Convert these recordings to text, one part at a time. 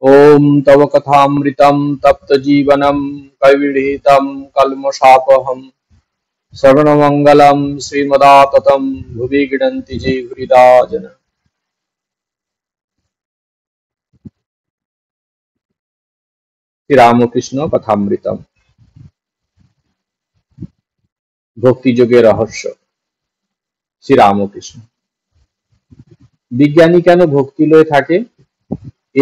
ओम तव कथामृतं तप्तजीवनं कविरहितं कल्मषापहं श्रवणमंगलं श्रीमदाततं भुवि गृह्णन्ति ये हृदा जन। শ্রীরামকৃষ্ণ কথামৃতম। ভক্তিযোগের রহস্য। শ্রীরামকৃষ্ণ। বিজ্ঞানী কেন ভক্তি লয়ে থাকে?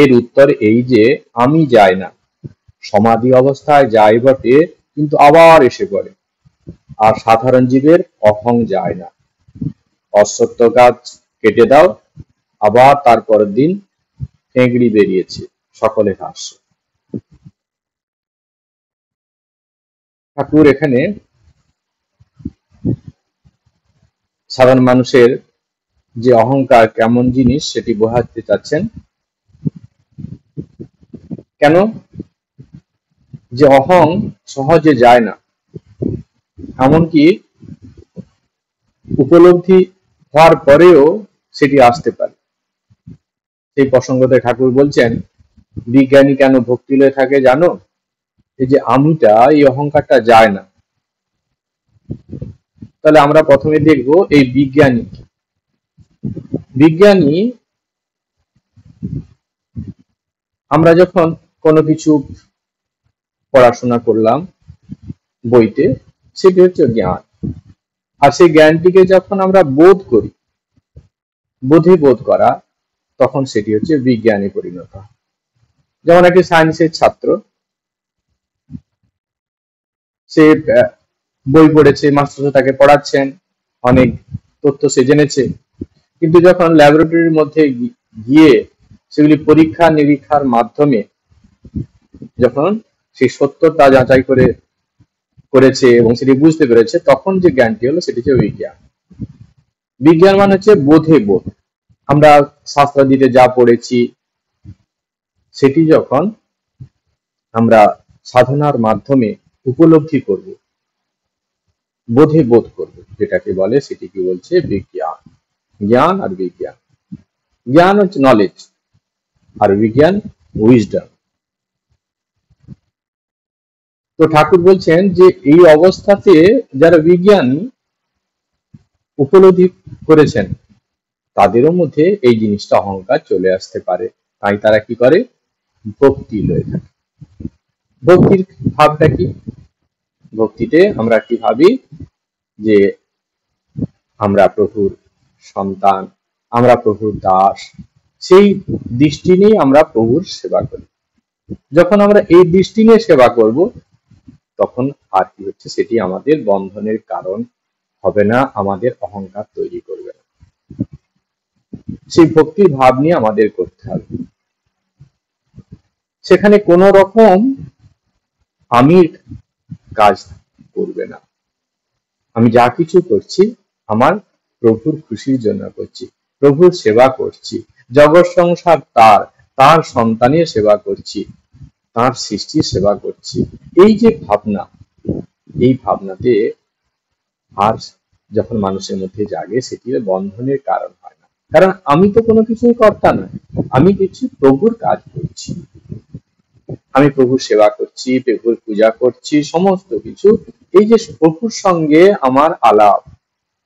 এর উত্তর এই যে আমি যাই না, সমাধি অবস্থায় যাই বটে, কিন্তু আবার এসে পড়ে। আর সাধারণ জীবের অহং যায় না। অশ্বত্থ গাছ কেটে দাও, আবার তার পরের দিন ঠেংড়ি বেরিয়েছে, সকলে হাস্য। ঠাকুর এখানে সাধারণ মানুষের যে অহংকার কেমন জিনিস সেটি বোঝাতে চাচ্ছেন। কেন যে অহং সহজে যায় না, এমনকি উপলব্ধি হওয়ার পরেও সেটি আসতে পারে। সেই প্রসঙ্গতে ঠাকুর বলছেন, বিজ্ঞানী কেন ভক্তি লয়ে থাকে জানো? এই যে আমিটা, এই অহংকারটা যায় না। তাহলে আমরা প্রথমে দেখব এই বিজ্ঞানী। বিজ্ঞানী, আমরা যখন কোনো কিছু পড়াশোনা করলাম বইতে, সেটি হচ্ছে জ্ঞান। আর সেই জ্ঞানটিকে যখন আমরা বোধ করি, বোধে বোধ করা, তখন সেটি হচ্ছে বিজ্ঞানে পরিণত হয়। যেমন একটি সায়েন্সের ছাত্র, সে বই পড়েছে, মাস্টার তাকে পড়াচ্ছেন, অনেক তথ্য সে জেনেছে, কিন্তু যখন ল্যাবরেটরির মধ্যে গিয়ে সেগুলি পরীক্ষা নিরীক্ষার মাধ্যমে যখন সেই সত্যতা যাচাই করেছে এবং সেটি বুঝতে পেরেছে, তখন যে জ্ঞানটি হলো সেটি হচ্ছে বিজ্ঞান। বিজ্ঞান মানে হচ্ছে বোধে বোধ। আমরা শাস্ত্রাদিতে যা পড়েছি সেটি যখন আমরা সাধনার মাধ্যমে উপলব্ধি করব, বোধে বোধ করব, যেটাকে বলে সেটি কি বলছে বিজ্ঞান। জ্ঞান আর বিজ্ঞান। জ্ঞান হচ্ছে নলেজ, আর বিজ্ঞান উইজডম। তো ঠাকুর বলছেন যে এই অবস্থাতে যারা বিজ্ঞানী উপলব্ধি করেছেন, তাদেরও মধ্যে এই জিনিসটা অহংকার চলে আসতে পারে। তাই তারা কি করে? ভক্তি লয়ে থাকে। ভক্তির ভাবটা কি? ভক্তিতে আমরা কি ভাবি? যে আমরা প্রভুর সন্তান, আমরা প্রভুর দাস। সেই দৃষ্টি নিয়ে আমরা প্রভুর সেবা করি। যখন আমরা এই দৃষ্টি নিয়ে সেবা করব, তখন আর কি হচ্ছে, সেটি আমাদের বন্ধনের কারণ হবে না, আমাদের অহংকার তৈরি করবে না। সেই ভক্তির ভাব নিয়ে আমাদের করতে হবে। সেখানে কোন রকম আমি কাজ করবে না। আমি যা কিছু করছি আমার প্রভুর খুশির জন্য করছি, প্রভুর সেবা করছি, জগৎ সংসার তার সন্তানের সেবা করছি, তার সৃষ্টির সেবা করছি। এই যে ভাবনা, এই ভাবনাতে আর যখন মানুষের মধ্যে জাগে, সেটি বন্ধনের কারণ হয় না। কারণ আমি তো কোনো কিছুই কর্তা নয়, আমি কিছু প্রভুর কাজ করছি, আমি প্রভুর সেবা করছি, প্রভুর পূজা করছি, সমস্ত কিছু। এই যে প্রভুর সঙ্গে আমার আলাপ,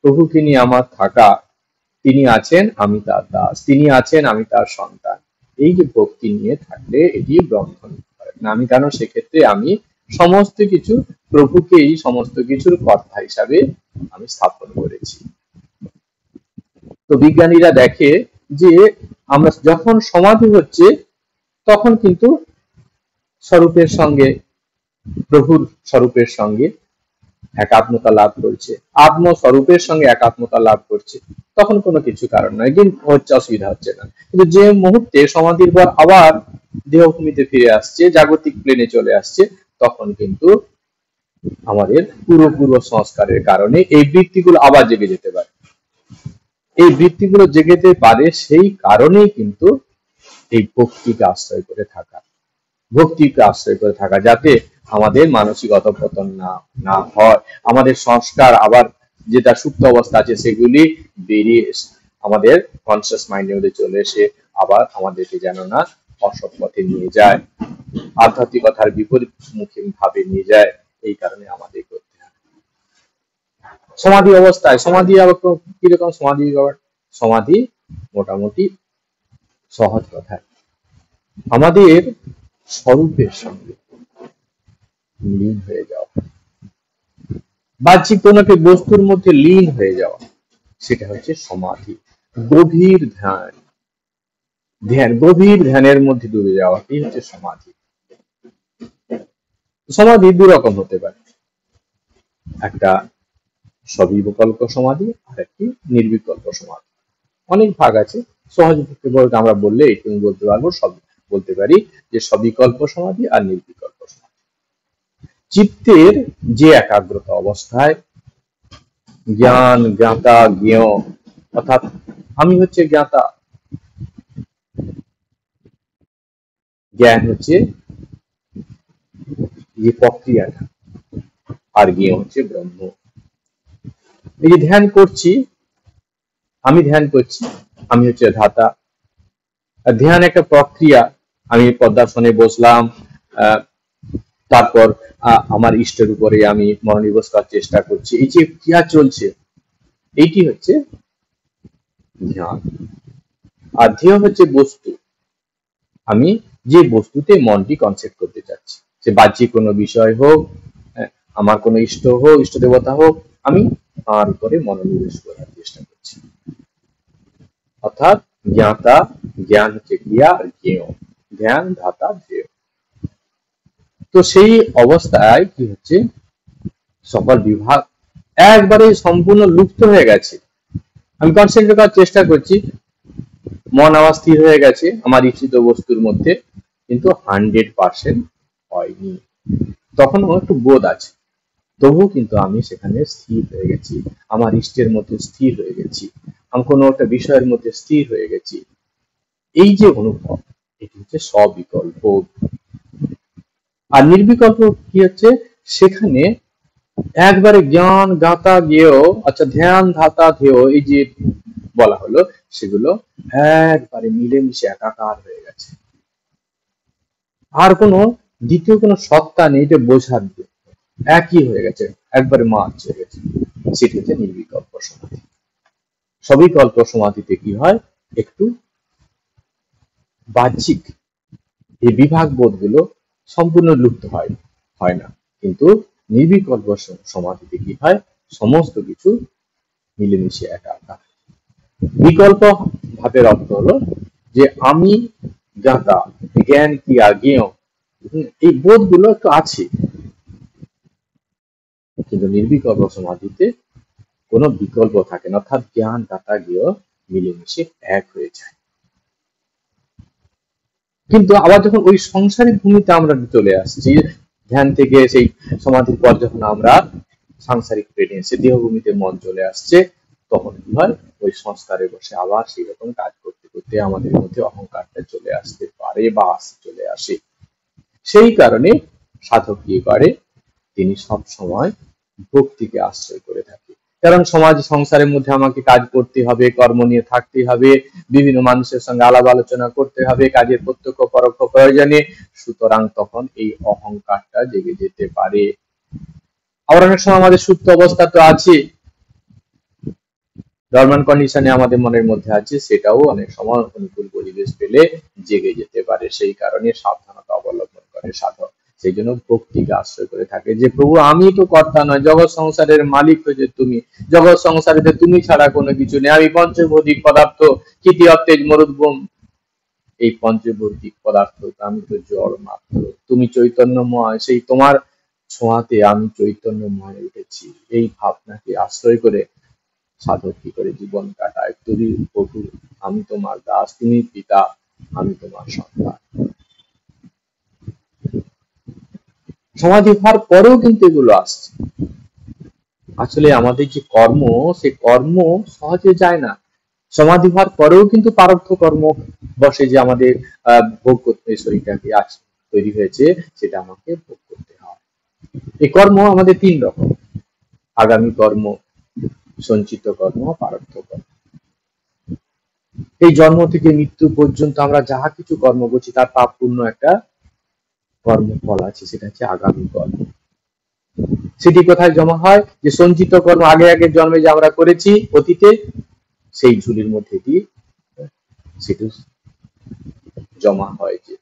প্রভুকে নিয়ে আমার থাকা, তিনি আছেন আমি তার দাস, তিনি আছেন আমি তার সন্তান, এই যে ভক্তি নিয়ে থাকলে এটি বন্ধন করে না। আমি কারণ সেক্ষেত্রে আমি সমস্ত কিছু প্রভুকেই সমস্ত কিছুর কর্তা হিসাবে আমি স্থাপন করেছি। তো বিজ্ঞানীরা দেখে যে আমরা যখন সমাধি হচ্ছে, তখন কিন্তু স্বরূপের সঙ্গে, প্রভুর স্বরূপের সঙ্গে একাত্মতা লাভ করছে, আত্মস্বরূপের সঙ্গে একাত্মতা লাভ করছে, তখন কোনো কিছু কারণ নয়, কিন্তু হচ্ছে অসুবিধা হচ্ছে না। কিন্তু যে মুহূর্তে সমাধির পর আবার দেহভূমিতে ফিরে আসছে, জাগতিক প্লেনে চলে আসছে, তখন কিন্তু আমাদের পূর্ব সংস্কারের কারণে এই বৃত্তিগুলো আবার জেগে যেতে পারে। এই বৃত্তিগুলো জেগে যেতে পারে, সেই কারণেই কিন্তু এই ভক্তিকে আশ্রয় করে থাকা, ভক্তিকে আশ্রয় করে থাকা, যাতে আমাদের মানসিক অধঃপতন না হয়, আমাদের সংস্কার আবার যেটা সুপ্ত অবস্থা আছে সেগুলি বেরিয়ে আমাদের কনসিয়াস মাইন্ডের মধ্যে চলে এসে আবার আমাদেরকে যেন না অসৎ পথে নিয়ে যায়, আধ্যাত্মিকতার বিপরীত মুখী ভাবে নিয়ে যায়। এই কারণে আমাদের করতে হবে সমাধি অবস্থায়। সমাধি আবার কিরকম সমাধি? সমাধি মোটামুটি সহজ কথায় আমাদের স্বরূপের সঙ্গে লীন হয়ে যাওয়া, বাহ্যিক কোনো একটি বস্তুর মধ্যে লীন হয়ে যাওয়া, সেটা হচ্ছে সমাধি। গভীর ধ্যান, গভীর ধ্যানের মধ্যে ডুবে যাওয়া কি হচ্ছে সমাধি। সমাধি দু রকম হতে পারে, একটা সবিকল্প সমাধি আর একটি নির্বিকল্প সমাধি। অনেক ভাগ আছে, সহজ বলতে আমরা বললে একটু বলতে পারবো, সব বলতে পারি যে সবিকল্প সমাধি আর নির্বিকল্প সমাধি। চিত্তের যে একাগ্রতা অবস্থায় জ্ঞান, জ্ঞাতা, জ্ঞেয়, অর্থাৎ আমি হচ্ছে জ্ঞাতা, জ্ঞান হচ্ছে যে প্রক্রিয়াটা, আর জ্ঞেয় হচ্ছে ব্রহ্ম। এই যে ধ্যান করছি, আমি ধ্যান করছি, আমি হচ্ছে ধাতা। ধ্যান একটা প্রক্রিয়া। আমি পদ্মাসনে বসলাম, তারপর আমার ইষ্টের উপরে আমি মনোনিবেশ করার চেষ্টা করছি, এই যে ক্রিয়া চলছে, এইটি হচ্ছে ধ্যান। আর ধ্যেয় হচ্ছে বস্তু, আমি যে বস্তুতে মনটি কনসেপ্ট করতে চাচ্ছি, সে বাহ্যিক কোনো বিষয় হোক, আমার কোনো ইষ্ট হোক, ইষ্ট দেবতা হোক, আমি তার উপরে মনোনিবেশ করার চেষ্টা করছি। অর্থাৎ জ্ঞাতা, জ্ঞান হচ্ছে ক্রিয়া, আর জ্ঞেয়, ধ্যান, ধাতা, ধ্যেয়। তো সেই অবস্থায় কি হচ্ছে, সকল বিভাগ একবারে সম্পূর্ণ লুপ্ত হয়ে গেছে। আমি কনসেন্ট্রেট করার চেষ্টা করছি, মন আবার স্থির হয়ে গেছে আমার ইচ্ছিত বস্তুর মধ্যে, কিন্তু 100% হয়নি। তখন একটু বোধ আছে, তবুও কিন্তু আমি সেখানে স্থির হয়ে গেছি, আমার ইষ্টের মধ্যে স্থির হয়ে গেছি, আমি কোনো একটা বিষয়ের মধ্যে স্থির হয়ে গেছি। এই যে অনুভব, এটি হচ্ছে সবিকল্প। আর নির্বিকল্প কি হচ্ছে, সেখানে একবারে জ্ঞান, জ্ঞাতা, জ্ঞেয়, আচ্ছা ধ্যান, ধাতা, ধ্যেয়, এই যে বলা হলো, সেগুলো একবারে মিলেমিশে একাকার হয়ে গেছে। আর কোনো দ্বিতীয় কোনো সত্তা নেই, এটা বোঝার, একই হয়ে গেছে, একবারে মার্চ হয়ে গেছে। সেটা হচ্ছে নির্বিকল্প সমাধি। সবিকল্প সমাধিতে কি হয়, একটু বাহ্যিক এই বিভাগ বোধ গুলো সম্পূর্ণ লুপ্ত হয় না, কিন্তু নির্বিকল্প সমাধিতে কি হয়, সমস্ত কিছু মিলেমিশে একাকার। বিকল্প ভাবের অর্থ হলো যে আমি জ্ঞাতা, জ্ঞান কি জ্ঞেয়, এই বোধ গুলো একটু আছে, কিন্তু নির্বিকল্প সমাধিতে কোনো বিকল্প থাকে না, অর্থাৎ জ্ঞান, জ্ঞাতা, জ্ঞেয় মিলেমিশে এক হয়ে যায়। কিন্তু আবার যখন ওই সংসারিক ভূমিতে আমরা চলে আসছি, ধ্যান থেকে সেই সমাধির পর যখন আমরা সাংসারিক প্রেজেন্সে দেহভূমিতে মন চলে আসছে, তখন কি হয়, ওই সংস্কারে বসে আবার সেই রকম কাজ করতে করতে আমাদের মধ্যে অহংকারটা চলে আসতে পারে বা চলে আসে। সেই কারণে সাধক কি করে, তিনি সব সময় ভক্তিকে আশ্রয় করে থাকে। কারণ সমাজ সংসারের মধ্যে আমাকে কাজ করতে হবে, কর্ম নিয়ে থাকতে হবে, বিভিন্ন মানুষের সঙ্গে আলাপ আলোচনা করতে হবে, কাজের প্রত্যক্ষ পরোক্ষ প্রয়োজনে, সুতরাং তখন এই অহংকারটা জেগে যেতে পারে। আবার অনেক সময় আমাদের সুপ্ত অবস্থা তো আছে, ডরম্যান্ট কন্ডিশনে আমাদের মনের মধ্যে আছে, সেটাও অনেক সময় অনুকূল পরিবেশ পেলে জেগে যেতে পারে। সেই কারণে সাবধানতা অবলম্বন করে সাধক, সেই জন্য ভক্তিকে আশ্রয় করে থাকে, যে প্রভু আমি তো কর্তা নয়, জগৎ সংসারের মালিক হয়েছে তুমি, জগৎ সংসারে তুমি ছাড়া কোনো কিছু নেই, আমি পঞ্চভৌতিক পদার্থ, কৃতি অত্তেজ মরুদ্গম, এই পঞ্চভৌতিক পদার্থ, আমি তো জড় মাত্র, তুমি চৈতন্যময়, সেই তোমার ছোঁয়াতে আমি চৈতন্যময় উঠেছি। এই ভাবনাকে আশ্রয় করে সাধক কি করে জীবন কাটায়, তুমি প্রভু আমি তোমার দাস, তুমি পিতা আমি তোমার সন্তান। সমাধি হওয়ার পরেও কিন্তু এগুলো আসছে। আসলে আমাদের যে কর্ম, সে কর্ম সহজে যায় না। সমাধি হওয়ার পরেও কিন্তু প্রারব্ধ কর্ম বসে, যে আমাদের ভোগ করতে শরীরটাকে আছে তৈরি হয়েছে, সেটা আমাকে ভোগ করতে হয়। এই কর্ম আমাদের 3 রকম, আগামী কর্ম, সঞ্চিত কর্ম, প্রারব্ধ কর্ম। এই জন্ম থেকে মৃত্যু পর্যন্ত আমরা যাহা কিছু কর্ম করছি তার পাপ পূর্ণ একটা কর্মফল আছে, সেটা হচ্ছে আগামী কর্ম। সেটি কোথায় জমা হয়? যে সঞ্চিত কর্ম আগে আগের জন্মে যে আমরা করেছি অতীতে, সেই ঝুলির মধ্যে দিয়ে সেটি জমা হয়। যে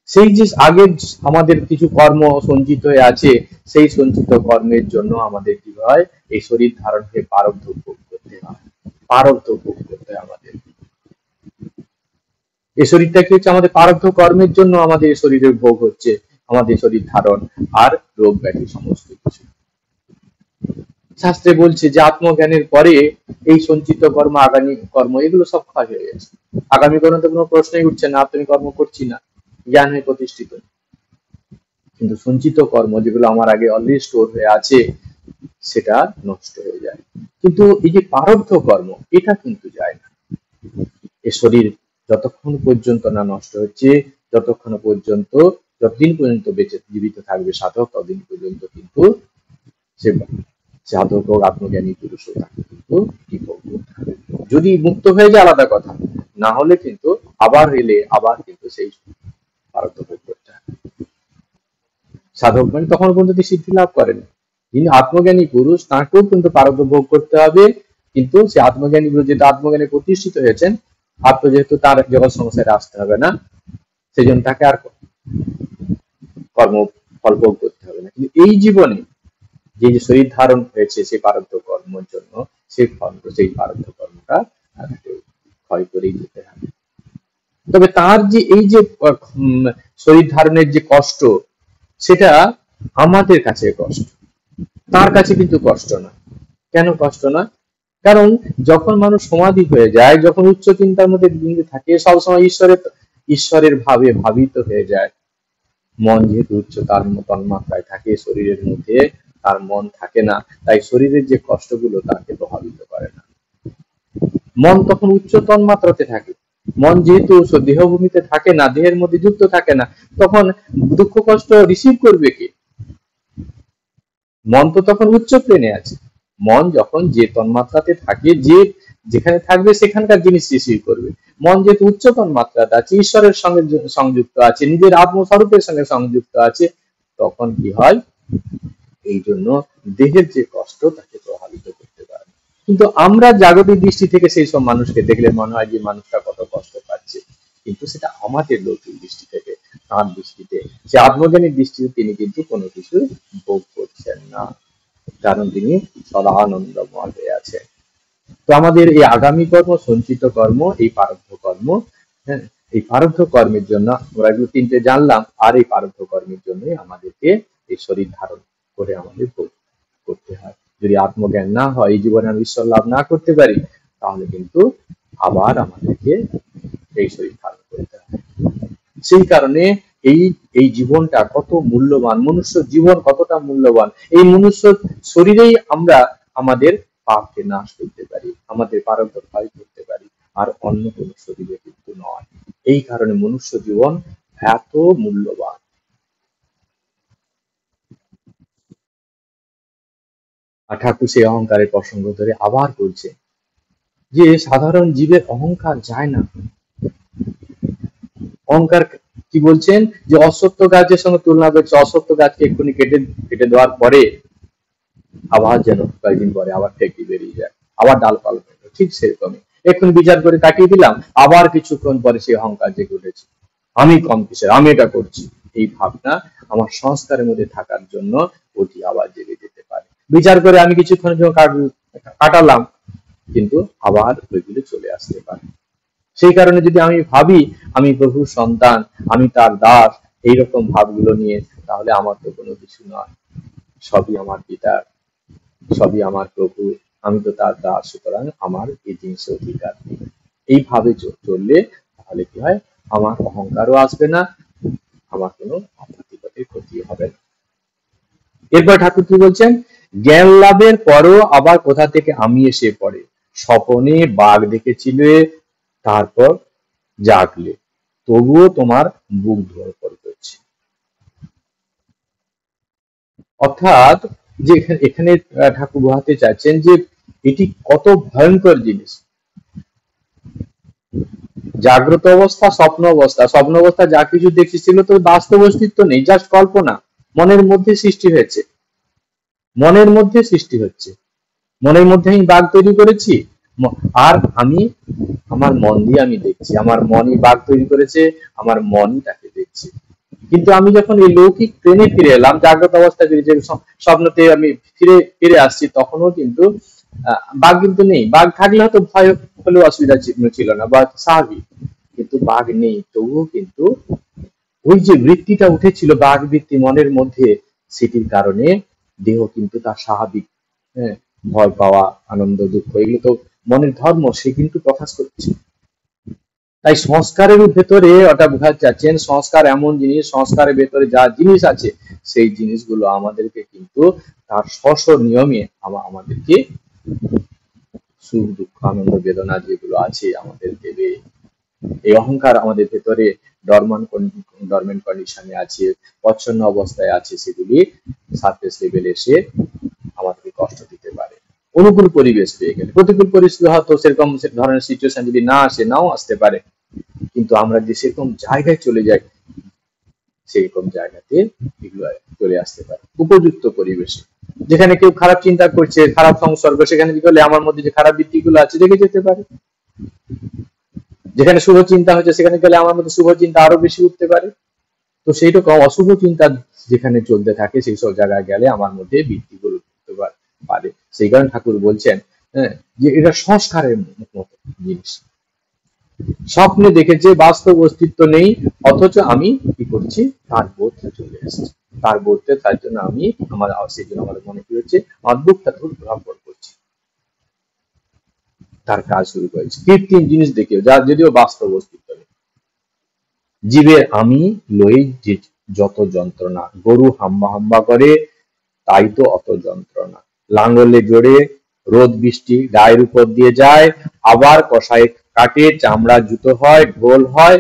সেই যে আগের আমাদের কিছু কর্ম সঞ্চিত হয়ে আছে, সেই সঞ্চিত কর্মের জন্য আমাদের কি হয়, এই শরীর ধারণকে প্রারব্ধ ভোগ করতে হয়। প্রারব্ধ ভোগ করতে হয় আমাদের। এই শরীরটা কি হচ্ছে, আমাদের প্রারব্ধ কর্মের জন্য আমাদের এই শরীরের ভোগ হচ্ছে, আমাদের শরীর ধারণ আর রোগ ব্যাধি সমস্ত কিছু। শাস্ত্রে বলছে যে আত্মজ্ঞানের পরে এই সঞ্চিত কর্ম, আগামী কর্ম, এগুলো সব ক্ষয় হয়ে গেছে। আগামী কর্ম তো কোনো প্রশ্নই উঠছে না, তুমি কর্ম করছি না, জ্ঞান হয়ে প্রতিষ্ঠিত। কিন্তু সঞ্চিত কর্ম যেগুলো আমার আগে অলরেডি স্টোর হয়ে আছে, সেটা নষ্ট হয়ে যায়। কিন্তু এই যে প্রারব্ধ কর্ম, এটা কিন্তু যায় না। এ শরীর যতক্ষণ পর্যন্ত না নষ্ট হচ্ছে, যতক্ষণ পর্যন্ত, যতদিন পর্যন্ত বেঁচে জীবিত থাকবে সাধক, ততদিন পর্যন্ত কিন্তু সে সাধক হোক, আত্মজ্ঞানী পুরুষ হোক, তাকে কিন্তু কি ভোগ করতে হবে। যদি মুক্ত হয়ে যায় আলাদা কথা, না হলে কিন্তু আবার এলে আবার কিন্তু সেই প্রারব্ধ ভোগ করতে হবে। সাধক মানে তখন পর্যন্ত সিদ্ধি লাভ করেন। যিনি আত্মজ্ঞানী পুরুষ তাকেও কিন্তু প্রারব্ধ ভোগ করতে হবে। কিন্তু সে আত্মজ্ঞানী পুরুষ যেহেতু আত্মজ্ঞানী প্রতিষ্ঠিত হয়েছেন, আত্ম যেহেতু তার জগৎ সংসারে আসতে হবে না, সেই জন্য তাকে আর কর্ম ফল ভোগ করতে হবে না। কিন্তু এই জীবনে যে যে শরীর ধারণ হয়েছে সেই প্রারব্ধ কর্মের জন্য, সেই ফল, সেই প্রারব্ধ কর্মটা তাকে ক্ষয় করেই যেতে হবে। তবে তার যে এই যে শরীর ধারণের যে কষ্ট, সেটা আমাদের কাছে কষ্ট, তার কাছে কিন্তু কষ্ট না। কেন কষ্ট না? কারণ যখন মানুষ সমাধি হয়ে যায়, যখন উচ্চ চিন্তার মধ্যে বিন্দু থাকে, সবসময় ঈশ্বরের ভাবে ভাবিত হয়ে যায়। মন যেহেতু উচ্চ তার তন্মাত্রায় থাকে, শরীরের মধ্যে তার মন থাকে না, তাই শরীরের যে কষ্টগুলো তাকে প্রভাবিত করে না। মন তখন উচ্চ তন্মাত্রাতে থাকে। মন যেহেতু দেহভূমিতে থাকে না, দেহের মধ্যে যুক্ত থাকে না, তখন দুঃখ কষ্ট রিসিভ করবে কে? মন তো তখন উচ্চ প্লেনে আছে। মন যখন যে তন্মাত্রাতে থাকে, যে যেখানে থাকবে সেখানকার জিনিস রিসিভ করবে। মন যেহেতু উচ্চ তন্মাত্রাতে আছে, ঈশ্বরের সঙ্গে সংযুক্ত আছে, নিজের আত্মস্বরূপের সঙ্গে সংযুক্ত আছে, তখন কি হয়, এই জন্য দেহের যে কষ্ট তাকে প্রভাবিত করতে পারে। কিন্তু আমরা জাগতিক দৃষ্টি থেকে সেই সব মানুষকে দেখলে মনে হয় যে মানুষটা কত কষ্ট পাচ্ছে, কিন্তু সেটা আমাদের লৌকিক দৃষ্টি থেকে, তাঁর দৃষ্টিতে, সে আত্মজ্ঞানীর দৃষ্টিতে তিনি কিন্তু কোনো কিছু ভোগ করছেন না, কারণ তিনি সদা আনন্দময় হয়ে আছে। তো আমাদের এই আগামী কর্ম, সঞ্চিত কর্ম, এই প্রারব্ধ কর্ম, হ্যাঁ, এই প্রারব্ধ কর্মের জন্য আমরা এগুলো তিনটে জানলাম। আর এই প্রারব্ধ কর্মের জন্যই আমাদেরকে এই শরীর ধারণ করে আমাদের ভোগ করতে হয়। যদি আত্মজ্ঞান না হয়, এই জীবনে আমি ঈশ্বর লাভ না করতে পারি, তাহলে কিন্তু আবার আমাদেরকে এই শরীর ধারণ করতে হয়। সেই কারণে এই এই জীবনটা কত মূল্যবান, মনুষ্য জীবন কতটা মূল্যবান, এই মনুষ্য শরীরেই আমরা আমাদের পাপকে নাশ করতে পারি, আমাদের প্রারব্ধ ক্ষয় করতে পারি, আর অন্য কোন শরীরে কিন্তু নয়। এই কারণে মনুষ্য জীবন এত মূল্যবান। আর ঠাকুর সেই অহংকারের প্রসঙ্গ ধরে আবার বলছে যে সাধারণ জীবের অহংকার যায় না। অহংকার কি বলছেন, যে অসত্য গাছের সঙ্গে তুলনা করছে, অসত্য গাছকে এক্ষুনি কেটে কেটে দেওয়ার পরে আবার যেন কয়েকদিন পরে আবার ঠেকি বেরিয়ে যায়, আবার ডাল পাল, ঠিক সেরকমই এক্ষুনি বিচার করে কাটিয়ে দিলাম, আবার কিছুক্ষণ পরে সেই অহংকার জেগে উঠেছে, আমি কম কিসের, আমি এটা করছি। এই ভাবনা আমার সংস্কারের মধ্যে থাকার জন্য ওটি আবার জেগে যেতে পারে। বিচার করে আমি কিছুক্ষণের জন্য কাটালাম, কিন্তু আবার ওইগুলো চলে আসতে পারে। সেই কারণে যদি আমি ভাবি আমি প্রভুর সন্তান, আমি তার দাস, এইরকম ভাবগুলো নিয়ে, তাহলে আমার তো কোনো কিছু নয়, সবই আমার পিতার, সবই আমার প্রভু, আমি তো তার দাস, সুতরাং আমার এই জিনিসের অধিকার নেই। এইভাবে চললে তাহলে কি হয়, আমার অহংকারও আসবে না, আমার কোনো আধ্যাত্মিকতার ক্ষতি হবে না। এরপর ঠাকুর কি বলছেন, জ্ঞান লাভের পরও আবার কোথা থেকে আমি এসে পড়ে, স্বপনে বাঘ দেখেছিলে, তারপর জাগলে, তবুও তোমার বুক ধড়ফড় করছে। অর্থাৎ যে এখানে ঠাকুর বোঝাতে চাচ্ছেন যে এটি কত ভয়ঙ্কর জিনিস। জাগ্রত অবস্থা, স্বপ্ন অবস্থা। স্বপ্ন অবস্থা যা কিছু দেখছি সেগুলো তো বাস্তব অস্তিত্ব নেই, জাস্ট কল্পনা, মনের মধ্যে সৃষ্টি হয়েছে, মনের মধ্যে সৃষ্টি হচ্ছে। মনের মধ্যে আমি বাঘ তৈরি করেছি, আর আমি আমার মন দিয়ে আমি দেখছি, আমার মনই বাঘ তৈরি করেছে, আমার মনই তাকে দেখছে। কিন্তু আমি যখন এই লৌকিক ট্রেনে ফিরে এলাম, জাগ্রত অবস্থায় ফিরে, যে স্বপ্নতে আমি ফিরে ফিরে আসছি, তখনও কিন্তু বাঘ কিন্তু নেই। বাঘ থাকলে হয়তো ভয় হলেও অসুবিধা ছিল না, বা স্বাভাবিক। কিন্তু বাঘ নেই, তবুও কিন্তু ওই যে বৃত্তিটা উঠেছিল, বাঘ বৃত্তি মনের মধ্যে, সেটির কারণে দেহ কিন্তু তার স্বাভাবিক, হ্যাঁ, ভয় পাওয়া, আনন্দ, দুঃখ, এগুলো তো মনের ধর্ম, সে কিন্তু প্রকাশ করছে। তাই সংস্কারের ভেতরে ওটা বোঝাতে চাচ্ছেন, সংস্কার এমন জিনিস, সংস্কারের ভেতরে যা জিনিস আছে, সেই জিনিসগুলো আমাদেরকে কিন্তু তার স্ব নিয়মে আমাদেরকে সুখ, দুঃখ, আনন্দ, বেদনা যেগুলো আছে আমাদের দেবে। এই অহংকার আমাদের ভেতরে ডরমেন্ট কন্ডিশনে আছে, প্রচ্ছন্ন অবস্থায় আছে, সেগুলি সারফেস লেভেলে এসে আমাদেরকে কষ্ট দিতে পারে। অনুকূল পরিবেশ পেয়ে গেলে, প্রতিকূল পরিস্থিতি হয়তো সেরকম ধরনের সিচুয়েশন যদি না আসে, নাও আসতে পারে, কিন্তু আমরা যে সেরকম জায়গায় চলে যাই, সেরকম জায়গাতে এগুলো চলে আসতে পারে উপযুক্ত পরিবেশে। যেখানে কেউ খারাপ চিন্তা করছে, খারাপ সংসর্গ, সেখানে গেলে আমার মধ্যে যে খারাপ বৃত্তিগুলো আছে রেগে যেতে পারে। যেখানে শুভ চিন্তা হচ্ছে, সেখানে গেলে আমার মধ্যে শুভ চিন্তা আরো বেশি উঠতে পারে। তো সেই রকম অশুভ চিন্তা যেখানে চলতে থাকে, সেই সব জায়গায় গেলে আমার মধ্যে বৃত্তিগুলো উঠতে পারে। সেই কারণে ঠাকুর বলছেন, হ্যাঁ, যে এটা সংস্কারের মতো জিনিস। স্বপ্নে দেখেছে বাস্তব অস্তিত্ব নেই, অথচ আমি কি করছি, তার বোধটা চলে এসেছে, তার বোধটা, তার জন্য আমি সেই জন্য আমার মনে কি হচ্ছে, আমার বুকটা ধরপড় করছে, তার কাজ শুরু করেছে কৃত্রিম জিনিস দেখেও, যার যদিও বাস্তব অস্তিত্ব নেই। জীবের আমি লই যে যত যন্ত্রণা, গরু হাম্বা হাম্বা করে, তাই তো অত যন্ত্রণা। লাঙ্গলে জোরে রোদ বৃষ্টি গায়ের উপর দিয়ে যায়, আবার কষায় কাটে, চামড়া জুতো হয়, ঢোল হয়,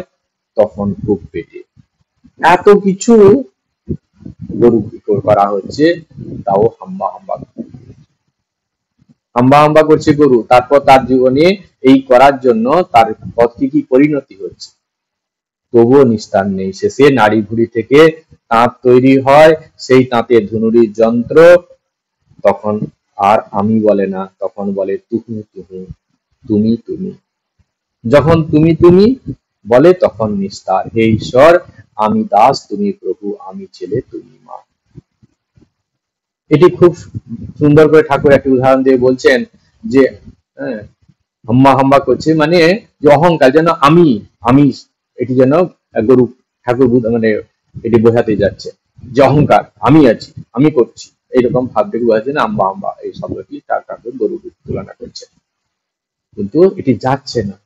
তখন খুব পেটে। এত কিছু গরু করা হচ্ছে, তাও হাম্বা হাম্বা হাম্বা হাম্বা করছে গরু। তারপর তার জীবনে এই করার জন্য তার কি কি পরিণতি হচ্ছে, তবুও নিস্তার নেই। শেষে নাড়ি ভুড়ি থেকে তাঁত তৈরি হয়, সেই তাঁতে ধুনুরির যন্ত্র, তখন আর আমি বলে না, তখন বলে তুহু তুহু, তুমি তুমি। যখন তুমি তুমি বলে, তখন নিস্তার। হে ঈশ্বর, আমি দাস, তুমি প্রভু, আমি ছেলে, তুমি মা। এটি খুব সুন্দর করে ঠাকুর একটি উদাহরণ দিয়ে বলছেন যে, হ্যাঁ, হাম্বা হাম্বা করছে, মানে যে অহংকার, যেন আমি আমি এটি যেন গরু, ঠাকুর মানে এটি বোঝাতে যাচ্ছে যে অহংকার, আমি আছি, আমি করছি, এইরকম ভাব থেকে বোঝাচ্ছে না, আম্বা আম্বা এই শব্দটি তার ঠাকুর গরু তুলনা করছে। কিন্তু এটি যাচ্ছে না।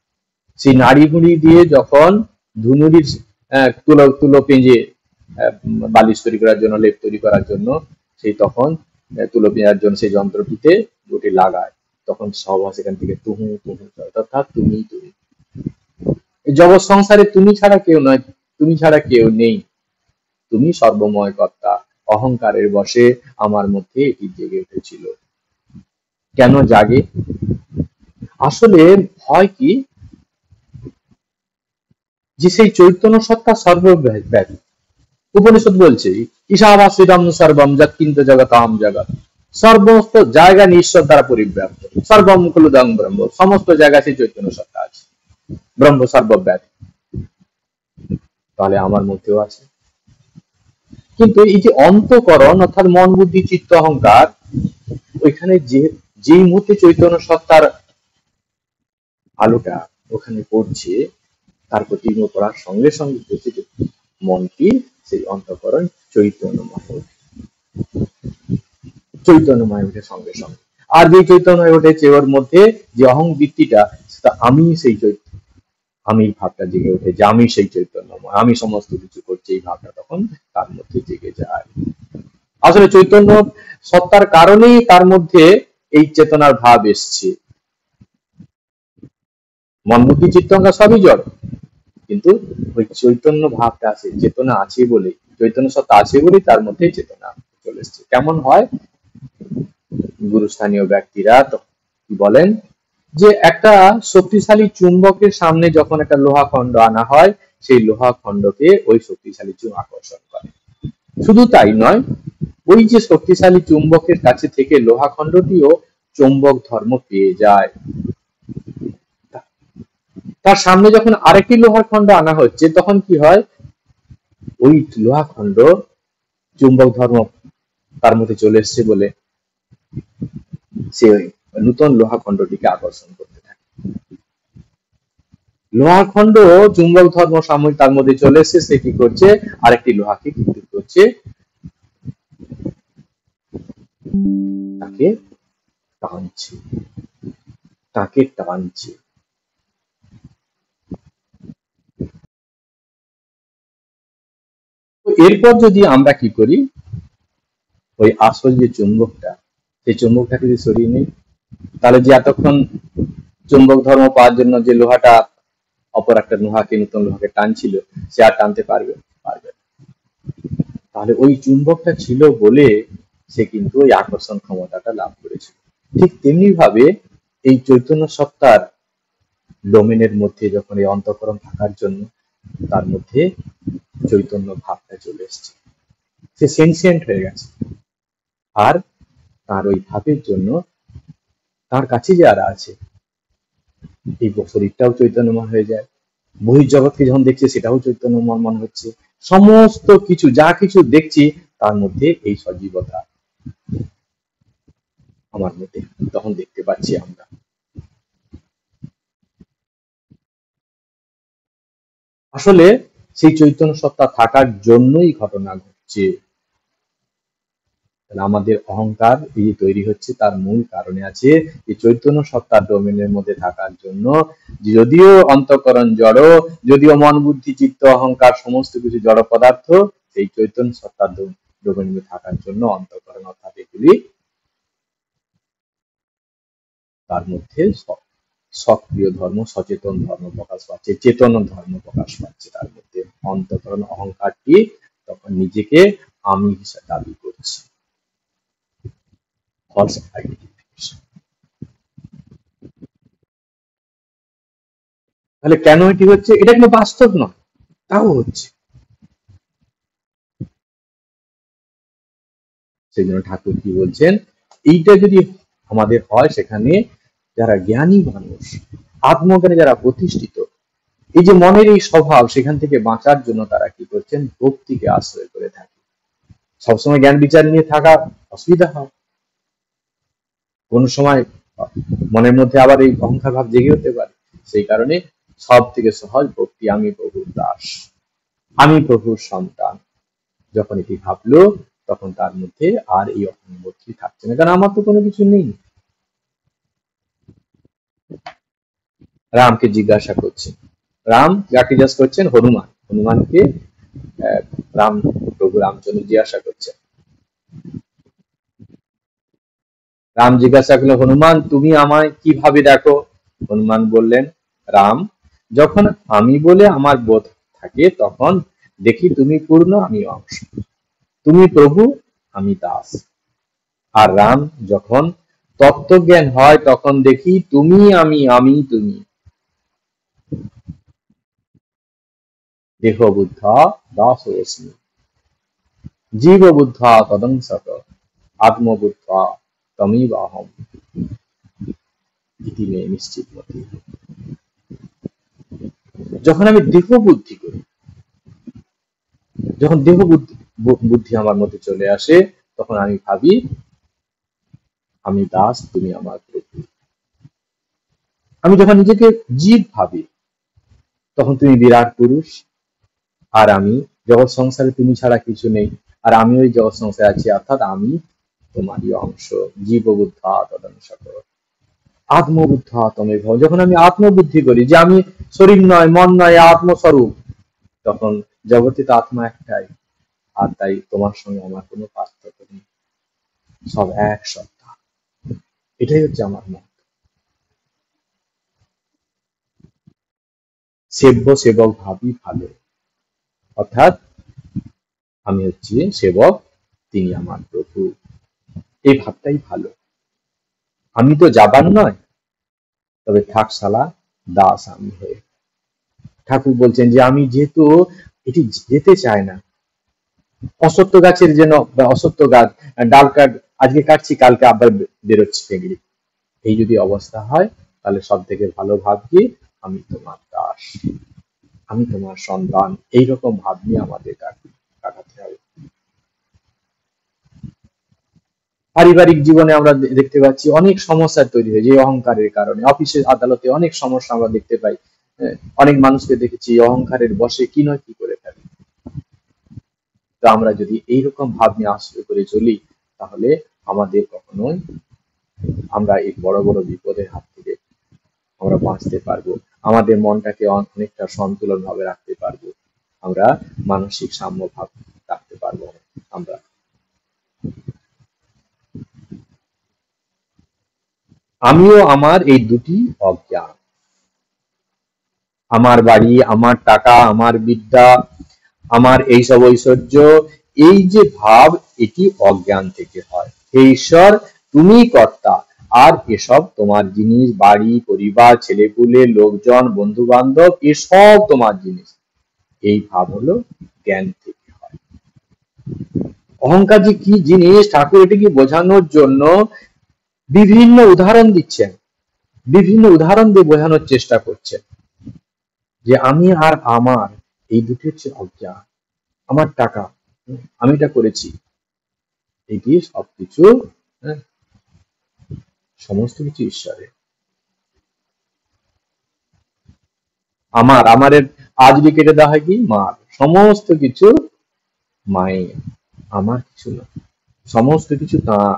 সেই নাড়ি ভুড়ি দিয়ে যখন ধুনুরির তুলো তুলো পেঁজে বালিশ তৈরি করার জন্য, লেপ তৈরি করার জন্য, সেই তখন তুলো পেঁজার জন্য সেই যন্ত্রটিতে ওটি লাগায়, তখন সবাই সেখান থেকে তুহু তুহু, অর্থাৎ তুমি তুমি। জগৎ সংসারে তুমি ছাড়া কেউ নয়, তুমি ছাড়া কেউ নেই, তুমি সর্বময় কর্তা। অহংকারের বশে আমার মধ্যে এটি জেগে উঠেছিল। কেন জাগে? আসলে হয় কি, যে সেই চৈতন্য সত্তা সর্বব্যাপী। উপনিষদ বলছে, ঈশাবাসিদম সর্বম যৎকিঞ্চিৎ জগতাম জগৎ, সমস্ত জায়গা ঈশ্বর দ্বারা পরিব্যাপ্ত। সর্বম খলুদং ব্রহ্ম, সমস্ত জায়গায় সেই চৈতন্য সত্তা আছে, ব্রহ্ম সর্বব্যাপী। তাহলে আমার মধ্যেও আছে। কিন্তু এই যে অন্তঃকরণ, অর্থাৎ মন, বুদ্ধি, চিত্ত, অহংকার, ওইখানে যেই মুহূর্তে চৈতন্য সত্তার আলোটা ওখানে পড়ছে, তার প্রতিবিম্ব পড়ার সঙ্গে সঙ্গে মনটি, সেই অন্তঃকরণ চৈতন্যময় ওঠে সঙ্গে সঙ্গে। আর যে চৈতন্যময় উঠেছে, ওর মধ্যে যে অহং বৃত্তিটা, সেটা আমি, সেই আমি ভাবটা জেগে ওঠে, যে আমি সেই চৈতন্যময়, আমি সমস্ত কিছু করছি, এই ভাবটা তখন তার মধ্যে জেগে যায়। আসলে চৈতন্য সত্তার কারণেই তার মধ্যে এই চেতনার ভাব এসছে। মন, বুদ্ধি, চিত্ত, অহংকার সবই জড়, কিন্তু ওই চৈতন্য ভাবটা আছে, চেতনা আছে বলে, চৈতন্য সত্তা আছে বলেই তার মধ্যে চেতনা চলে এসছে। কেমন হয়, গুরুস্থানীয় ব্যক্তিরা তো কি বলেন, যে একটা শক্তিশালী চুম্বকের সামনে যখন একটা লোহা খণ্ড আনা হয়, সেই লোহা খণ্ডকে ওই শক্তিশালী চুম্বক আকর্ষণ করে। শুধু তাই নয়, ওই যে শক্তিশালী চুম্বকের কাছে থেকে লোহা খণ্ডটিও চুম্বক ধর্ম পেয়ে যায়। তার সামনে যখন আরেকটি লোহার খণ্ড আনা হচ্ছে, তখন কি হয়, ওই লোহা খণ্ড চুম্বক ধর্ম তার মধ্যে চলে এসছে বলে সে নূতন লোহা খণ্ডটিকে আকর্ষণ করতে থাকে। লোহা খণ্ড চুম্বক ধর্ম সাময়িক তার মধ্যে চলে এসছে, সে কি করছে, আরেকটি লোহাকে কি করছে, তাকে টানছে, তাকে টানছে। এরপর যদি আমরা কি করি, ওই আসল যে চুম্বকটা, সেই চুম্বকটাকে যদি সরিয়ে নেই, তাহলে যে এতক্ষণ চুম্বক ধর্ম পাওয়ার জন্য যে লোহাটা অপর একটা লোহাকে, নতুন লোহাকে টানছিল, সে আর টানতে পারবে পারবে। তাহলে ওই চুম্বকটা ছিল বলে সে কিন্তু ওই আকর্ষণ ক্ষমতাটা লাভ করেছিল। ঠিক তেমনি ভাবে এই চৈতন্য সত্তার ডোমেনের মধ্যে যখন এই অন্তঃকরণ থাকার জন্য তার মধ্যে চৈতন্য ভাবটা চলে এসছে, সে সেনসিয়েন্ট হয়ে গেছে। আর তার ওই ভাবের জন্য তার কাছে যারা আছে, এই শরীরটাও চৈতন্যময় হয়ে যায়, বহির্জগৎকে যখন দেখছে সেটাও চৈতন্যময় মনে হচ্ছে, সমস্ত কিছু যা কিছু দেখছি তার মধ্যে এই সজীবতা আমার মধ্যে তখন দেখতে পাচ্ছি আমরা। আসলে সেই চৈতন্য সত্তা থাকার জন্যই ঘটনা ঘটছে। আমাদের অহংকার এই যে তৈরি হচ্ছে, তার মূল কারণে আছে এই চৈতন্য সত্তার ডোমেনের মধ্যে থাকার জন্য। যদিও অন্তঃকরণ জড়, যদিও মন বুদ্ধি চিত্ত অহংকার সমস্ত কিছু জড় পদার্থ, সেই চৈতন্য সত্তার ডোমেনের মধ্যে থাকার জন্য অন্তঃকরণ অর্থাৎ এগুলি তার মধ্যে সক্রিয় ধর্ম, সচেতন ধর্ম প্রকাশ পাচ্ছে, চেতন ধর্ম প্রকাশ পাচ্ছে। তার মধ্যে অন্তঃকরণ অহংকারটি তখন নিজেকে আমি হিসেবে দাবি করছে, ফলস আইডেন্টিফিকেশন। তাহলে কেন এটি হচ্ছে? এটা কিন্তু বাস্তব নয়, তাও হচ্ছে। সেই জন্য ঠাকুর কি বলছেন, এইটা যদি আমাদের হয়, সেখানে যারা জ্ঞানী মানুষ, আত্মজ্ঞানে যারা প্রতিষ্ঠিত, এই যে মনের এই স্বভাব, সেখান থেকে বাঁচার জন্য তারা কি করছেন, ভক্তিকে আশ্রয় করে থাকে। সবসময় জ্ঞান বিচার নিয়ে থাকা অসুবিধা হয়, কোন সময় মনের মধ্যে আবার এই অহংকার ভাব জেগে হতে পারে। সেই কারণে সব থেকে সহজ ভক্তি, আমি প্রভুর দাস, আমি প্রভুর সন্তান, যখন এটি ভাবলো, তখন তার মধ্যে আর এই অহংবোধটি থাকছে না, কারণ আমার তো কোনো কিছু নেই। রামকে জিজ্ঞাসা করছে, রাম যাকে জিজ্ঞাসা করছেন, হনুমান, হনুমানকে রাম, প্রভু রামচন্দ্র জিজ্ঞাসা করছেন। রাম জিজ্ঞাসা করলেন, হনুমান তুমি আমায় কিভাবে দেখো? হনুমান বললেন, রাম, যখন আমি বলে আমার বোধ থাকে, তখন দেখি তুমি পূর্ণ, আমি অংশ, তুমি প্রভু, আমি দাস। আর রাম, যখন তত্ত্বজ্ঞান হয়, তখন দেখি তুমি আমি, আমি তুমি। দেহ বুদ্ধা দাস অস্মি, জীব বুদ্ধা তদং সত, আত্মবুদ্ধা তমিব অহম, ইতি মে নিশ্চিত মতি। যখন আমি দেহ বুদ্ধি করি, যখন দেহ বুদ্ধি আমার মধ্যে চলে আসে, তখন আমি ভাবি আমি দাস, তুমি আমার প্রভু। আমি যখন নিজেকে জীব ভাবি, তখন তুমি বিরাট পুরুষ, আর আমি জগৎ সংসারে তুমি ছাড়া কিছু নেই, আর আমি ওই জগৎ সংসারে আছি, অর্থাৎ আমি তোমারই অংশ। জীব বুদ্ধা তদংশ, আত্মবুদ্ধা তমেভ। যখন আমি আত্মবুদ্ধি করি যে আমি শরীর নয়, মন নয়, আত্মস্বরূপ, তখন জগতে তো আত্মা একটাই, আর তাই তোমার সঙ্গে আমার কোনো পার্থক্য নেই, সব এক সত্তা। এটাই হচ্ছে আমার মত। সেব্য সেবক ভাবই ভালো, অর্থাৎ আমি হচ্ছি সেবক, তিনি আমার প্রভু, এই ভাবটাই ভালো। আমি তো যাবার নয়, তবে থাক শালা দাস আমি হয়ে। ঠাকুর বলছেন যে আমি যেহেতু এটি যেতে চায় না, অসত্য গাছের যেন অসত্য গাছ, ডাল কাট, আজকে কাটছি কালকে আবার বেরোচ্ছে টেংরি, এই যদি অবস্থা হয় তাহলে সব থেকে ভালো ভাব কি আমি তোমার দাস, আমি তোমার সন্তান, এইরকম ভাব নিয়ে আমাদের কাটাতে হবে। পারিবারিক জীবনে আমরা দেখতে পাচ্ছি অনেক সমস্যা তৈরি হয় যে অহংকারের কারণে, অফিসে আদালতে অনেক সমস্যা আমরা দেখতে পাই। অনেক মানুষকে দেখেছি অহংকারের বশে কি নয় কি করে ফেলে। তো আমরা যদি এইরকম ভাব নিয়ে আশ্রয় করে চলি তাহলে আমাদের কখনোই আমরা এই বড় বড় বিপদের হাত থেকে আমরা বাঁচতে পারবো, আমাদের মনটাকে অনেকটা সন্তুলন ভাবে রাখতে পারবো, আমরা মানসিক সাম্য ভাব রাখতে পারবো। আমরা আমিও আমার এই দুটি অজ্ঞান, আমার বাড়ি, আমার টাকা, আমার বিদ্যা, আমার এইসব ঐশ্বর্য, এই যে ভাব এটি অজ্ঞান থেকে হয়। হে ঈশ্বর তুমি কর্তা, আর এসব তোমার জিনিস, বাড়ি পরিবার ছেলেপুলে লোকজন বন্ধু বান্ধব এসব তোমার জিনিস, এই ভাব হলো জ্ঞান থেকে হয়। অহংকার যে কি জিনিস ঠাকুর এটিকে বোঝানোর জন্য বিভিন্ন উদাহরণ দিচ্ছেন, বিভিন্ন উদাহরণ দিয়ে বোঝানোর চেষ্টা করছেন যে আমি আর আমার এই দুটি হচ্ছে অজ্ঞান। আমার টাকা, আমি এটা করেছি, এটি সবকিছু, হ্যাঁ, সমস্ত কিছু ঈশ্বরের। আমারের আজ যদি কেটে দেওয়া হয় কি মার, সমস্ত কিছু মায়ের, আমার কিছু না, সমস্ত কিছু তাঁর।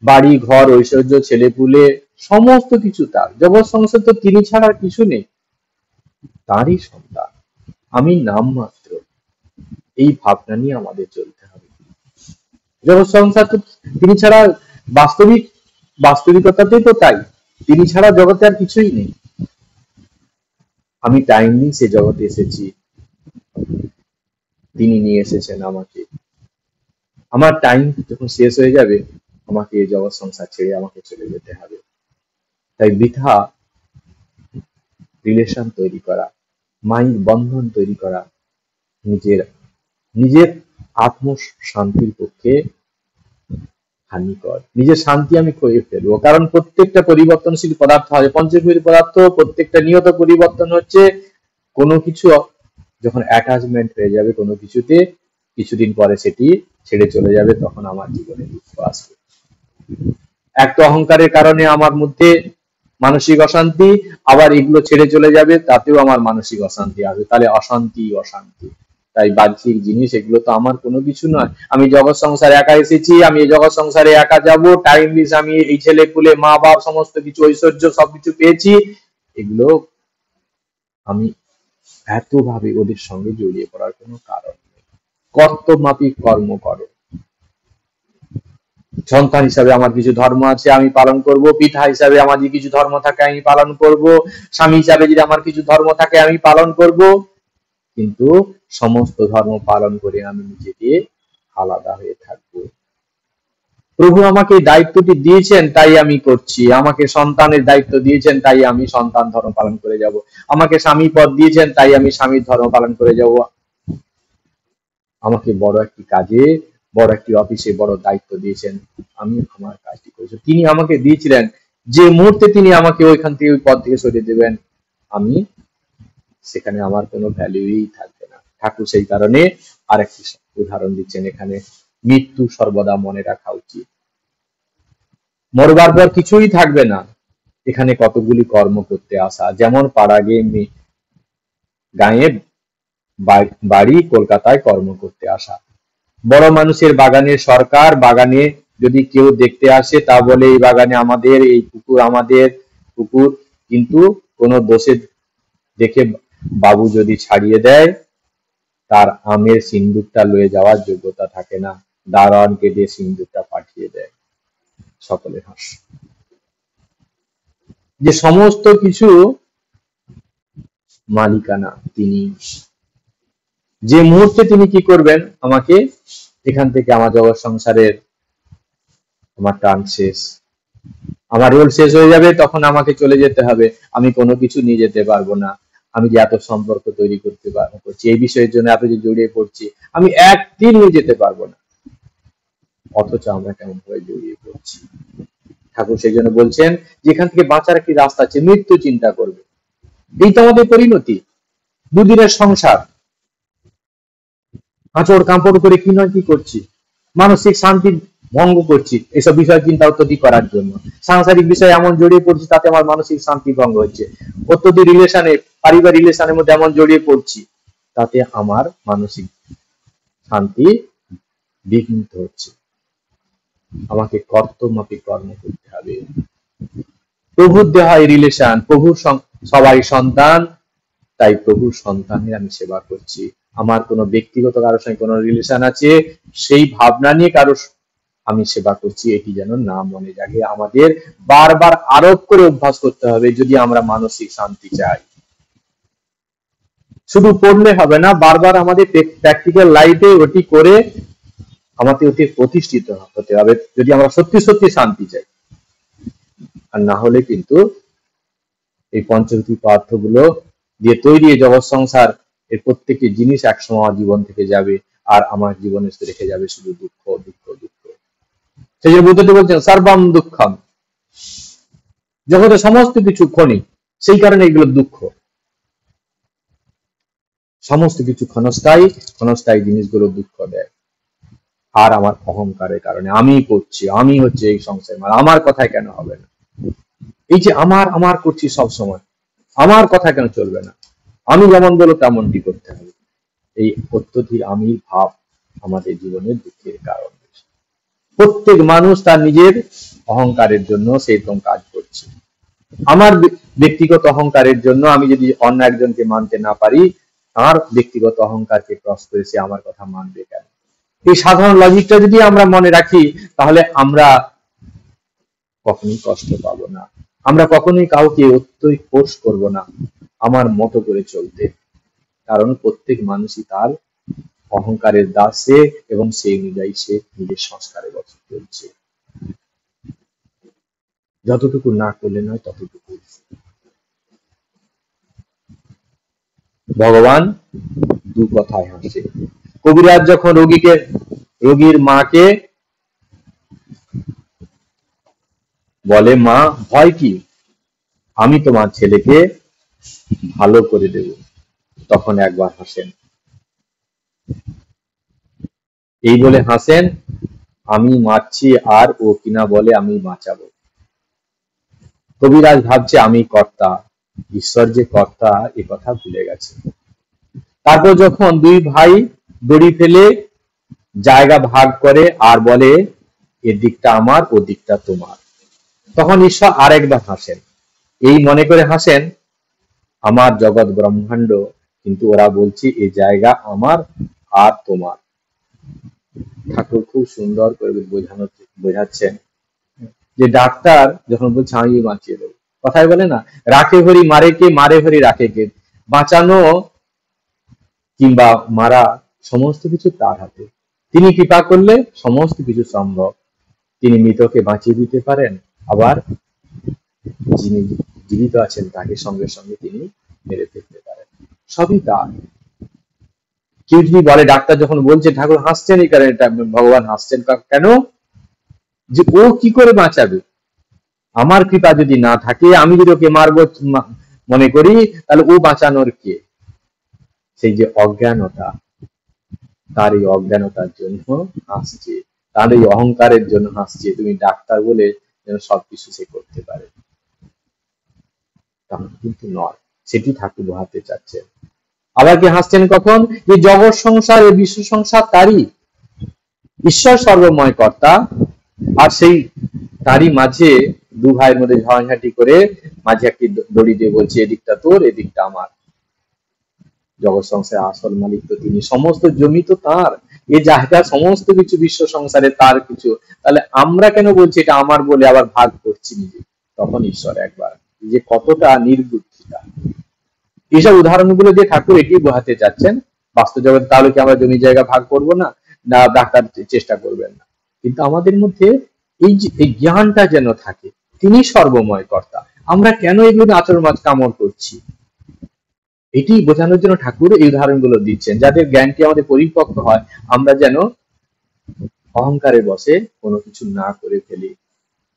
বাড়ি ঘর ঐশ্বর্য ছেলেপুলে সমস্ত কিছু তার, জগৎ সংসার তো তিনি ছাড়া আর কিছু নেই, তারই সন্তান, আমি নাম মাত্র। এই ভাবনা নিয়ে আমাদের চলতে হবে। জগৎ সংসার তো তিনি ছাড়া, বাস্তবিক বাস্তবিকতাতেই তো তাই, তিনি ছাড়া জগতে আর কিছুই নেই। আমি টাইম নিয়ে সে জগতে এসেছি, তিনি নিয়ে এসেছেন আমাকে। আমার টাইম যখন শেষ হয়ে যাবে আমাকে এই জগৎ সংসার ছেড়ে আমাকে চলে যেতে হবে। তাই বৃথা রিলেশন তৈরি করা, মাইন্ড বন্ধন তৈরি করা নিজের নিজের আত্ম শান্তির পক্ষে হানিকর। নিজের শান্তি আমি খয়ে ফেলবো, কারণ প্রত্যেকটা পরিবর্তনশীল পদার্থ হয়, পঞ্চভূত পদার্থ প্রত্যেকটা নিয়ত পরিবর্তন হচ্ছে। কোনো কিছু যখন অ্যাটাচমেন্ট হয়ে যাবে কোনো কিছুতে, কিছুদিন পরে সেটি ছেড়ে চলে যাবে, তখন আমার জীবনে দুঃখ আসবে। এক তো অহংকারের কারণে আমার মধ্যে মানসিক অশান্তি, আবার এগুলো ছেড়ে চলে যাবে তাতেও আমার মানসিক অশান্তি আসবে, তাহলে অশান্তি অশান্তি। তাই বাহ্যিক জিনিস এগুলো তো আমার কোনো কিছু নয়। আমি জগৎ সংসারে একা এসেছি, আমি এই জগৎ সংসারে একা যাব, টাইমলিস, আমি এই ছেলে পুলে মা বাপ সমস্ত কিছু ঐশ্বর্য সবকিছু পেয়েছি, এগুলো আমি এত ভাবে ওদের সঙ্গে জড়িয়ে পড়ার কোনো কারণ নেই। কর্তব্যমাফিক কর্ম করো। সন্তান হিসাবে আমার কিছু ধর্ম আছে আমি পালন করব, পিতা হিসাবে আমার যে কিছু ধর্ম থাকে আমি পালন করব, স্বামী হিসাবে যদি আমার কিছু ধর্ম থাকে আমি পালন করব, কিন্তু সমস্ত ধর্ম পালন করে আমি নিজেকে আলাদা হয়ে থাকবো। প্রভু আমাকে দায়িত্বটি দিয়েছেন তাই আমি করছি, আমাকে সন্তানের দায়িত্ব দিয়েছেন তাই আমি সন্তান ধর্ম পালন করে যাব, আমাকে স্বামী পদ দিয়েছেন তাই আমি স্বামীর ধর্ম পালন করে যাব, আমাকে বড় একটি কাজে বড় একটি অফিসে বড় দায়িত্ব দিয়েছেন, আমি আমার কাজটি করেছি। তিনি আমাকে দিয়েছিলেন, যে মুহূর্তে তিনি আমাকে ওইখান থেকে ওই পদ থেকে সরিয়ে দেবেন আমি সেখানে আমার কোনো ভ্যালুই থাকবে না। ঠাকুর সেই কারণে আরেকটি উদাহরণ দিচ্ছেন এখানে, মৃত্যু সর্বদা মনে রাখা উচিত। মরবার পর কিছুই থাকবে না, এখানে কতগুলি কর্ম করতে আসা, যেমন পাড়া গাঁয়ে বাড়ি কলকাতায় কর্ম করতে আসা। বড় মানুষের বাগানের সরকার, বাগানে যদি কেউ দেখতে আসে তা বলে এই বাগানে আমাদের, এই পুকুর আমাদের পুকুর, কিন্তু কোনো দোষে দেখে বাবু যদি ছাড়িয়ে দেয় তার আমের সিন্দুকটা লয়ে যাওয়ার যোগ্যতা থাকে না, দারোয়ানকে দিয়ে সিন্দুকটা পাঠিয়ে দেয়। সকলে হাস। যে সমস্ত কিছু মালিকানা তিনি, যে মুহূর্তে তিনি কি করবেন আমাকে এখান থেকে আমার জগৎ সংসারের আমার টান শেষ, আমার রোল শেষ হয়ে যাবে, তখন আমাকে চলে যেতে হবে, আমি কোনো কিছু নিয়ে যেতে পারবো না। আমি যে এত সম্পর্ক তৈরি করছি এই বিষয়ের জন্য, এত যে জড়িয়ে পড়ছি, আমি একদিন নিয়ে যেতে পারবো না। অথচ আমরা কেমন করে জড়িয়ে পড়ছি। ঠাকুর সেই জন্য বলছেন যেখান থেকে বাঁচার একটি রাস্তা আছে, মৃত্যু চিন্তা করবে। এই তো আমাদের পরিণতি, দুদিনের সংসার, আঁচড় কাঁপড় করে কি নয় কি করছি, মানসিক শান্তি ভঙ্গ করছি এসব বিষয় চিন্তা অত্যধিক করার জন্য। সাংসারিক বিষয়ে এমন জড়িয়ে পড়ছি তাতে আমার মানসিক শান্তি ভঙ্গ হচ্ছে। অত্যধিক রিলেশনে, পারিবারিক রিলেশনের মধ্যে এমন জড়িয়ে পড়ছি তাতে আমার মানসিক শান্তি বিঘ্নিত হচ্ছে। আমাকে কর্তব্যমাফিক কর্ম করতে হবে। প্রভুর দেওয়া এই রিলেশন, প্রভুর সবাই সন্তান, তাই প্রভুর সন্তানের আমি সেবা করছি। আমার কোনো ব্যক্তিগত কারোর সঙ্গে কোনো রিলেশন আছে সেই ভাবনা নিয়ে কারো আমি সেবা করছি, এটি যেন না মনে জাগে। আমাদের বারবার আরোপ করে অভ্যাস করতে হবে যদি আমরা মানসিক শান্তি চাই। শুধু পড়লে হবে না, বারবার আমাদের প্র্যাকটিক্যাল লাইফে ওটি করে আমাদের ওটি প্রতিষ্ঠিত হতে হবে যদি আমরা সত্যি সত্যি শান্তি চাই। আর না হলে কিন্তু এই পঞ্চভূতি পদার্থগুলো দিয়ে তৈরি জগৎ সংসার, এর প্রত্যেকটি জিনিস একসময় আমার জীবন থেকে যাবে, আর আমার জীবনে রেখে যাবে শুধু দুঃখ দুঃখ দুঃখ। সেই জন্য বুদ্ধদেব বলছেন সর্বম দুঃখম, জগতে সমস্ত কিছু ক্ষণিক, সেই কারণে এগুলো দুঃখ। সমস্ত কিছু ক্ষণস্থায়ী, ক্ষণস্থায়ী জিনিসগুলো দুঃখ দেয়। আর আমার অহংকারের কারণে আমি করছি, আমি হচ্ছে এই সংসার, আমার কথায় কেন হবে না, এই যে আমার আমার করছি সব সময়, আমার কথা কেন চলবে না, আমি যেমন বলো তেমনটি করতে হবে। এই অত্যধিক আমি ভাব আমাদের জীবনের দুঃখের কারণ। প্রত্যেক মানুষ তার নিজের অহংকারের জন্য সেরকম কাজ করছে। আমার ব্যক্তিগত অহংকারের জন্য আমি যদি অন্য একজনকে মানতে না পারি, তার ব্যক্তিগত অহংকারকে ক্রস করে সে আমার কথা মানবে কেন? এই সাধারণ লজিকটা যদি আমরা মনে রাখি, তাহলে আমরা কখনোই কষ্ট পাবো না, আমরা কখনোই কাউকে অত্যই ফোর্স করব না আমার মতো করে চলতে। কারণ প্রত্যেক মানুষই তার অহংকারের দাসে, এবং সেই অনুযায়ী সে নিজের সংস্কারে বছর চলছে। যতটুকু না করলে নয় ততটুকু। ভগবান দু কথায় হাসে। কবিরাজ যখন রোগীর মাকে বলে, মা ভয় কি, আমি তোমার ছেলেকে ভালো করে দেব, তখন একবার হাসেন। এই বলে হাসেন, আমি মারছি আর ও কিনা বলে আমি বাঁচাবো। কবিরাজ ভাবছে আমি কর্তা, ঈশ্বর যে কর্তা এ কথা ভুলে গেছে। তারপর যখন দুই ভাই দড়ি ফেলে জায়গা ভাগ করে আর বলে এর দিকটা আমার ও দিকটা তোমার, তখন ঈশ্বর আরেকবার হাসেন। এই মনে করে হাসেন আমার জগৎ ব্রহ্মাণ্ড, কিন্তু ওরা বলছে এই জায়গা আমার আর তোমার। ঠাকুর খুব সুন্দর করে বোঝাচ্ছেন যে ডাক্তার যখন বলছে আমি বাঁচিয়ে দেবো, কথায় বলে না রাখে হরি মারে কে, মারে হরি রাখে কে। বাঁচানো কিংবা মারা সমস্ত কিছু তার হাতে। তিনি কৃপা করলে সমস্ত কিছু সম্ভব। তিনি মৃতকে বাঁচিয়ে দিতে পারেন, আবার যিনি জীবিত আছেন তাকে সঙ্গে সঙ্গে তিনি মেরে ফেলতে পারেন। সবই তার। কেউ যদি বলে, ডাক্তার যখন বলছে ঠাকুর হাসছেন এই কারণে, ভগবান হাসছেন কেন, যে ও কি করে বাঁচাবে, আমার কৃপা যদি না থাকে, আমি যদি ওকে মারবো মনে করি, তাহলে ও বাঁচানোর কে? সেই যে অজ্ঞানতা, তার এই অজ্ঞানতার জন্য হাসছে, তার এই অহংকারের জন্য হাসছে। তুমি ডাক্তার বলে যেন সবকিছু সে করতে পারে, তা কিন্তু নয়। সেটি ঠাকুর বোঝাতে চাচ্ছেন। আবার কি হাসছেন কখন, যে জগৎ সংসার ও বিশ্ব সংসার তারই, ঈশ্বর সর্বময় কর্তা, আর সেই তারই মাঝে দু ভাইয়ের মধ্যে ঝগড়াঝাটি করে মাঝে একটি দড়ি দিয়ে বলছে এদিকটা তোর এদিকটা আমার। জগৎ সংসারের আসল মালিক তো তিনি, সমস্ত জমি তো তার, এ জায়গা সমস্ত কিছু বিশ্ব সংসারে তার কিছু, তাহলে আমরা কেন বলছি এটা আমার বলে আবার ভাগ করছি নিজে? তখন ঈশ্বর একবার যে কতটা নির্বুদ্ধিতা। এইসব উদাহরণগুলো দিয়ে ঠাকুর এটি বোঝাতে চাচ্ছেন বাস্তব জগৎ। তাহলে কি আমরা জমি জায়গা ভাগ করবো না, না ডাক্তার চেষ্টা করবেন না, কিন্তু আমাদের মধ্যে এই যে এই জ্ঞানটা যেন থাকে, তিনি সর্বময় কর্তা। আমরা কেন এগুলো আচর মাছ কামড় করছি, এটি বোঝানোর জন্য ঠাকুর এই উদাহরণগুলো দিচ্ছেন, যাদের জ্ঞানটি আমাদের পরিপক্ক হয়, আমরা যেন অহংকারের বশে কোনো কিছু না করে ফেলি।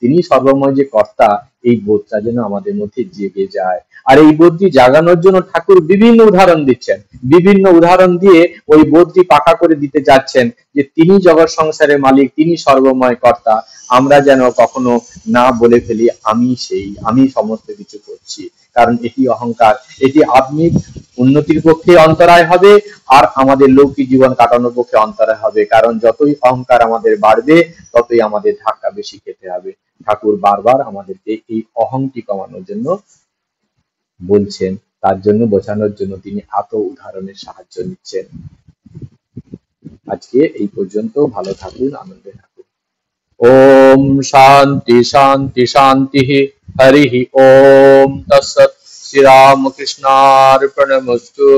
তিনি সর্বময় যে কর্তা, এই বোধটা যেন আমাদের মধ্যে জেগে যায়। আর এই বোধটি জাগানোর জন্য ঠাকুর বিভিন্ন উদাহরণ দিচ্ছেন, বিভিন্ন উদাহরণ দিয়ে ওই বোধটি পাকা করে দিতে যাচ্ছেন যে তিনি জগৎ সংসারের মালিক, তিনি সর্বময় কর্তা। আমরা যেন কখনো না বলে ফেলি আমি সেই, আমি সমস্ত কিছু করছি, কারণ এটি অহংকার। এটি আত্মিক উন্নতির পক্ষে অন্তরায় হবে, আর আমাদের লৌকিক জীবন কাটানোর পক্ষে অন্তরায় হবে, কারণ যতই অহংকার আমাদের বাড়বে ততই আমাদের ধাক্কা বেশি খেতে হবে। ঠাকুর বারবার আমাদেরকে এই অহংটি কমানোর জন্য বলছেন, তার জন্য বোঝানোর জন্য তিনি এত উদাহরণের সাহায্য নিচ্ছেন। আজকে এই পর্যন্ত, ভালো থাকুন, আনন্দে থাকুন। ওম শান্তি শান্তি শান্তি। হরি ওম তৎসৎ। শ্রী রামকৃষ্ণার্পণমস্তু।